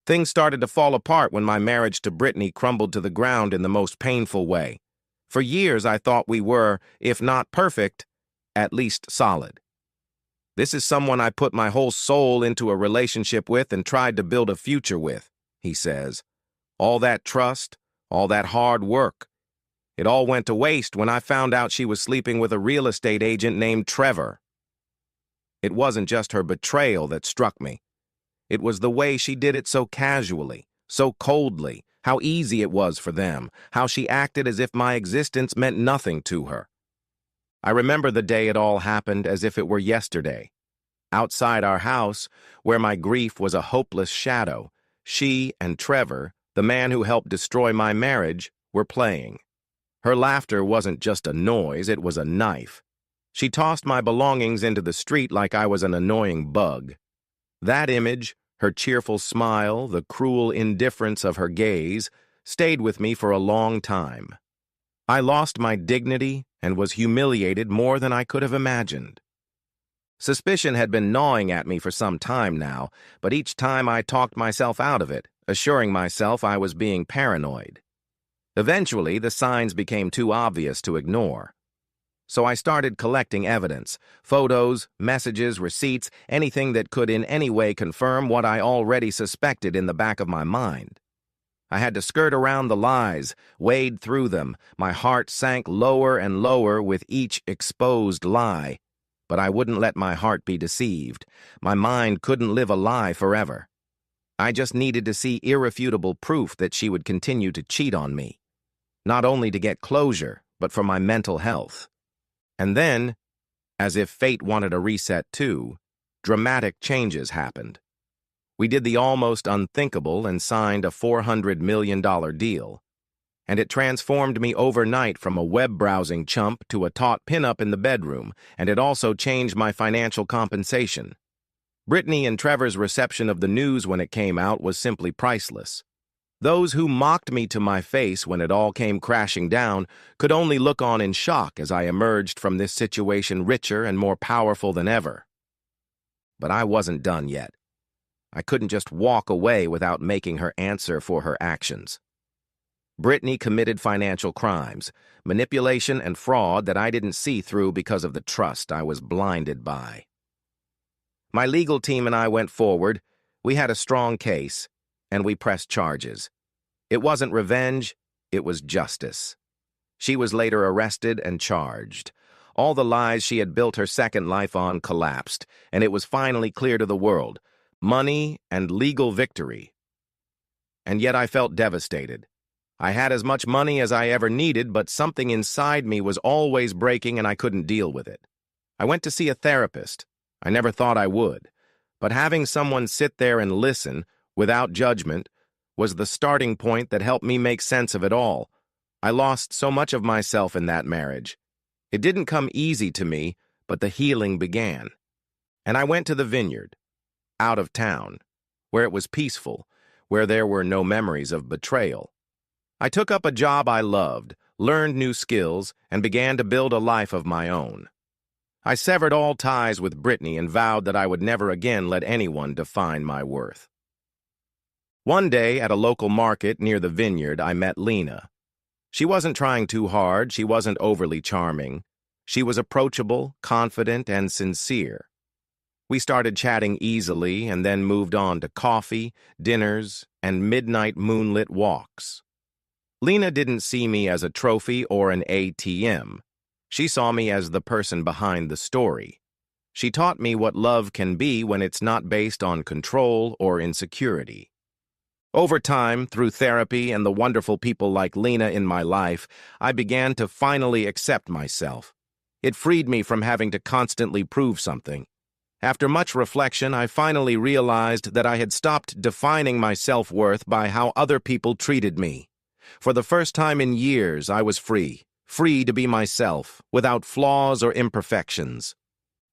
Things started to fall apart when my marriage to Brittany crumbled to the ground in the most painful way. For years, I thought we were, if not perfect, at least solid. This is someone I put my whole soul into a relationship with and tried to build a future with, he says. All that trust, all that hard work. It all went to waste when I found out she was sleeping with a real estate agent named Trevor. It wasn't just her betrayal that struck me. It was the way she did it so casually, so coldly, how easy it was for them, how she acted as if my existence meant nothing to her. I remember the day it all happened as if it were yesterday. Outside our house, where my grief was a hopeless shadow, she and Trevor, the man who helped destroy my marriage, were playing. Her laughter wasn't just a noise, it was a knife. She tossed my belongings into the street like I was an annoying bug. That image, her cheerful smile, the cruel indifference of her gaze, stayed with me for a long time. I lost my dignity and was humiliated more than I could have imagined. Suspicion had been gnawing at me for some time now, but each time I talked myself out of it, assuring myself I was being paranoid. Eventually, the signs became too obvious to ignore. So I started collecting evidence, photos, messages, receipts, anything that could in any way confirm what I already suspected in the back of my mind. I had to skirt around the lies, wade through them. My heart sank lower and lower with each exposed lie. But I wouldn't let my heart be deceived. My mind couldn't live a lie forever. I just needed to see irrefutable proof that she would continue to cheat on me. Not only to get closure, but for my mental health. And then, as if fate wanted a reset too, dramatic changes happened. We did the almost unthinkable and signed a $400 million deal. And it transformed me overnight from a web-browsing chump to a taut pinup in the bedroom, and it also changed my financial compensation. Brittany and Trevor's reception of the news when it came out was simply priceless. Those who mocked me to my face when it all came crashing down could only look on in shock as I emerged from this situation richer and more powerful than ever. But I wasn't done yet. I couldn't just walk away without making her answer for her actions. Brittany committed financial crimes, manipulation and fraud that I didn't see through because of the trust I was blinded by. My legal team and I went forward. We had a strong case, and we pressed charges. It wasn't revenge, it was justice. She was later arrested and charged. All the lies she had built her second life on collapsed, and it was finally clear to the world: money and legal victory. And yet I felt devastated. I had as much money as I ever needed, but something inside me was always breaking and I couldn't deal with it. I went to see a therapist. I never thought I would. But having someone sit there and listen, without judgment, was the starting point that helped me make sense of it all. I lost so much of myself in that marriage. It didn't come easy to me, but the healing began. And I went to the vineyard, out of town, where it was peaceful, where there were no memories of betrayal. I took up a job I loved, learned new skills, and began to build a life of my own. I severed all ties with Brittany and vowed that I would never again let anyone define my worth. One day, at a local market near the vineyard, I met Lena. She wasn't trying too hard, she wasn't overly charming. She was approachable, confident, and sincere. We started chatting easily and then moved on to coffee, dinners, and midnight moonlit walks. Lena didn't see me as a trophy or an ATM. She saw me as the person behind the story. She taught me what love can be when it's not based on control or insecurity. Over time, through therapy and the wonderful people like Lena in my life, I began to finally accept myself. It freed me from having to constantly prove something. After much reflection, I finally realized that I had stopped defining my self-worth by how other people treated me. For the first time in years, I was free to be myself, without flaws or imperfections.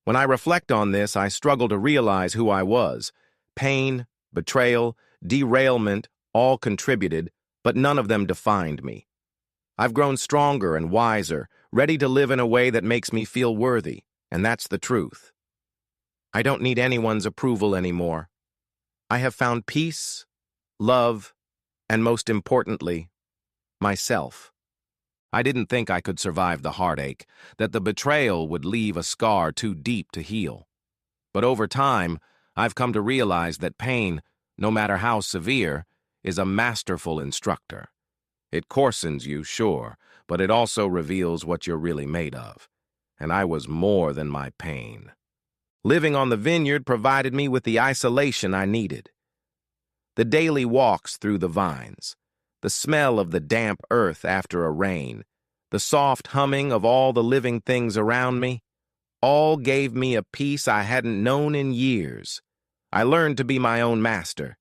When I reflect on this, I struggle to realize who I was. Pain, betrayal, derailment all contributed, but none of them defined me. I've grown stronger and wiser, ready to live in a way that makes me feel worthy, and that's the truth. I don't need anyone's approval anymore. I have found peace, love, and most importantly, myself. I didn't think I could survive the heartache, that the betrayal would leave a scar too deep to heal. But over time, I've come to realize that pain, no matter how severe, is a masterful instructor. It coarsens you, sure, but it also reveals what you're really made of. And I was more than my pain. Living on the vineyard provided me with the isolation I needed. The daily walks through the vines, the smell of the damp earth after a rain, the soft humming of all the living things around me, all gave me a peace I hadn't known in years. I learned to be my own master,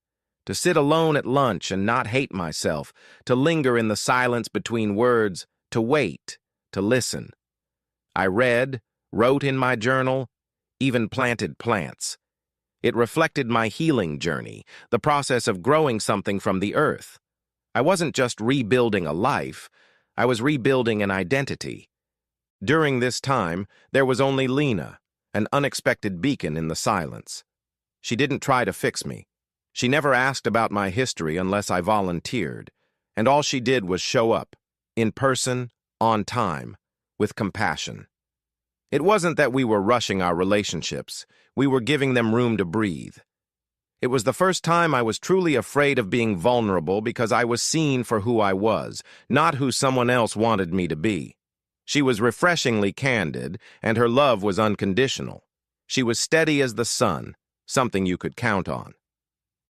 to sit alone at lunch and not hate myself, to linger in the silence between words, to wait, to listen. I read, wrote in my journal, even planted plants. It reflected my healing journey, the process of growing something from the earth. I wasn't just rebuilding a life, I was rebuilding an identity. During this time, there was only Lena, an unexpected beacon in the silence. She didn't try to fix me. She never asked about my history unless I volunteered, and all she did was show up, in person, on time, with compassion. It wasn't that we were rushing our relationships, we were giving them room to breathe. It was the first time I was truly afraid of being vulnerable because I was seen for who I was, not who someone else wanted me to be. She was refreshingly candid, and her love was unconditional. She was steady as the sun, something you could count on.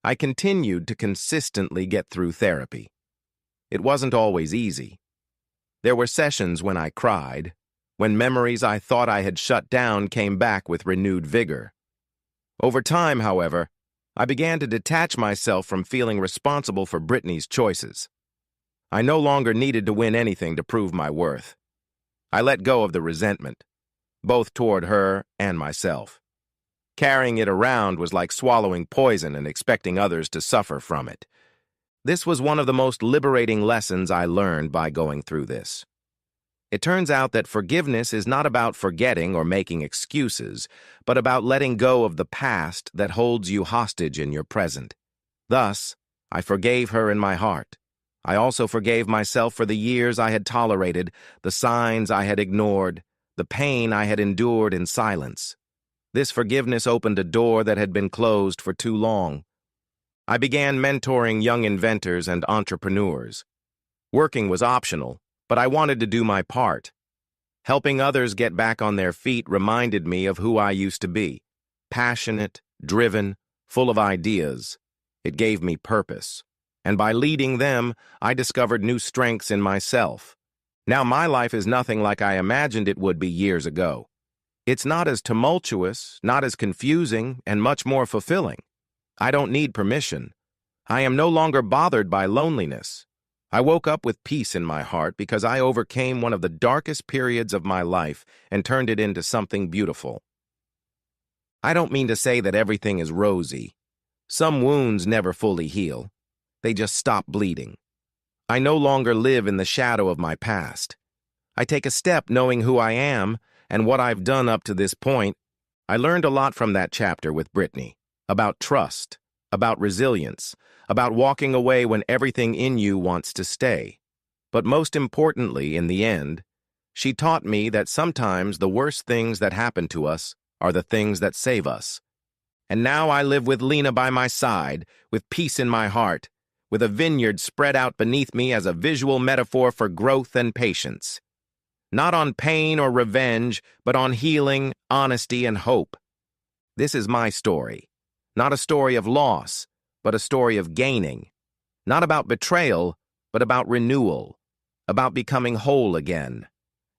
I continued to consistently get through therapy. It wasn't always easy. There were sessions when I cried, when memories I thought I had shut down came back with renewed vigor. Over time, however, I began to detach myself from feeling responsible for Brittany's choices. I no longer needed to win anything to prove my worth. I let go of the resentment, both toward her and myself. Carrying it around was like swallowing poison and expecting others to suffer from it. This was one of the most liberating lessons I learned by going through this. It turns out that forgiveness is not about forgetting or making excuses, but about letting go of the past that holds you hostage in your present. Thus, I forgave her in my heart. I also forgave myself for the years I had tolerated, the signs I had ignored, the pain I had endured in silence. This forgiveness opened a door that had been closed for too long. I began mentoring young inventors and entrepreneurs. Working was optional, but I wanted to do my part. Helping others get back on their feet reminded me of who I used to be. Passionate, driven, full of ideas. It gave me purpose. And by leading them, I discovered new strengths in myself. Now my life is nothing like I imagined it would be years ago. It's not as tumultuous, not as confusing, and much more fulfilling. I don't need permission. I am no longer bothered by loneliness. I woke up with peace in my heart because I overcame one of the darkest periods of my life and turned it into something beautiful. I don't mean to say that everything is rosy. Some wounds never fully heal. They just stop bleeding. I no longer live in the shadow of my past. I take a step knowing who I am and what I've done up to this point. I learned a lot from that chapter with Brittany, about trust, about resilience, about walking away when everything in you wants to stay. But most importantly, in the end, she taught me that sometimes the worst things that happen to us are the things that save us. And now I live with Lena by my side, with peace in my heart, with a vineyard spread out beneath me as a visual metaphor for growth and patience. Not on pain or revenge, but on healing, honesty, and hope. This is my story. Not a story of loss, but a story of gaining. Not about betrayal, but about renewal, about becoming whole again.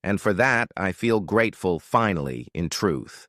And for that, I feel grateful finally, in truth.